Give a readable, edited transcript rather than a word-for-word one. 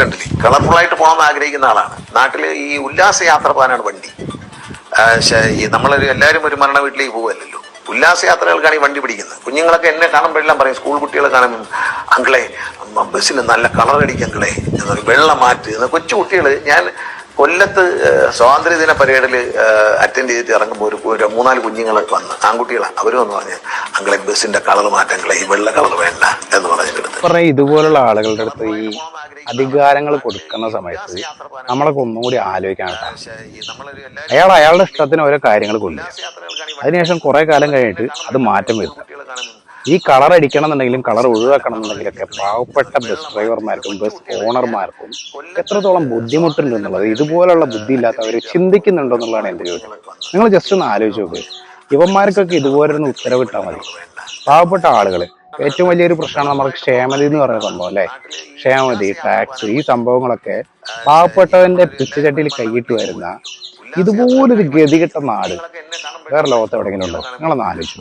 കണ്ടില്ലേ, കളർഫുള്ളായിട്ട് പോകണമെന്ന് ആഗ്രഹിക്കുന്ന ആളാണ്. നാട്ടിൽ ഈ ഉല്ലാസയാത്ര പോകാനാണ് വണ്ടി. നമ്മളൊരു എല്ലാവരും ഒരു മരണ വീട്ടിലേക്ക് പോകുമല്ലോ. ഉല്ലാസയാത്രകൾക്കാണ് ഈ വണ്ടി പിടിക്കുന്നത്. കുഞ്ഞുങ്ങളൊക്കെ എന്നെ കാണുമ്പോഴെല്ലാം പറയും, സ്കൂൾ കുട്ടികളെ കാണുമ്പോൾ, അങ്കിളെ ബസ്സിന് നല്ല കളർ അടിക്കും അങ്കിളെ എന്ന് പറയും, വെള്ളം മാറ്റ് എന്ന്. കൊച്ചു കുട്ടികൾ, ഞാൻ കൊല്ലത്ത് സ്വാതന്ത്ര്യദിന പരേഡിൽ അറ്റൻഡ് ചെയ്തിട്ട് ഇറങ്ങുമ്പോൾ ഒരു 3-4 കുഞ്ഞുങ്ങൾ വന്ന്, ആൺകുട്ടികളാണ്. അവർ വന്ന് പറഞ്ഞ്, അങ്കിളെ ബസ്സിന്റെ കളർ മാറ്റങ്ങളെ, ഈ വെള്ള കളർ വേണ്ട എന്ന് പറഞ്ഞിട്ട്. പറഞ്ഞ ഇതുപോലുള്ള ആളുകളുടെ അടുത്ത് ഈ അധികാരങ്ങൾ കൊടുക്കുന്ന സമയത്ത് നമ്മളൊക്കെ ഒന്നുകൂടി ആലോചിക്കാനാണ്. അയാളുടെ ഇഷ്ടത്തിന് ഓരോ കാര്യങ്ങൾ കൊല്ലുക. അതിനുശേഷം കുറെ കാലം കഴിഞ്ഞിട്ട് അത് മാറ്റം വരുത്തുക. ഈ കളർ അടിക്കണം എന്നുണ്ടെങ്കിലും കളർ ഒഴിവാക്കണം എന്നുണ്ടെങ്കിലൊക്കെ പാവപ്പെട്ട ബസ് ഡ്രൈവർമാർക്കും ബസ് ഓണർമാർക്കും എത്രത്തോളം ബുദ്ധിമുട്ടുണ്ട് എന്നുള്ളത് ഇതുപോലുള്ള ബുദ്ധി ഇല്ലാത്തവർ ചിന്തിക്കുന്നുണ്ടോ എന്നുള്ളതാണ് എൻ്റെ ചോദ്യം. നിങ്ങൾ ജസ്റ്റ് ഒന്ന് ആലോചിച്ച് നോക്ക്. ഇവന്മാർക്കൊക്കെ ഇതുപോലൊരു ഉത്തരവിട്ടാൽ മതി. പാവപ്പെട്ട ആളുകൾ ഏറ്റവും വലിയൊരു പ്രശ്നമാണ് നമ്മുടെ ക്ഷേമതി എന്ന് പറയുന്ന സംഭവം അല്ലേ. ക്ഷേമതി, ടാക്സ്, ഈ സംഭവങ്ങളൊക്കെ പാവപ്പെട്ടവന്റെ പിച്ചചട്ടിയിൽ കൈയിട്ട് വരുന്ന ഇതുപോലൊരു ഗതികെട്ട നാട് വേറെ ലോകത്ത് എവിടെയെങ്കിലും ഉണ്ടോ? നിങ്ങളൊന്ന് ആലോചിച്ചു.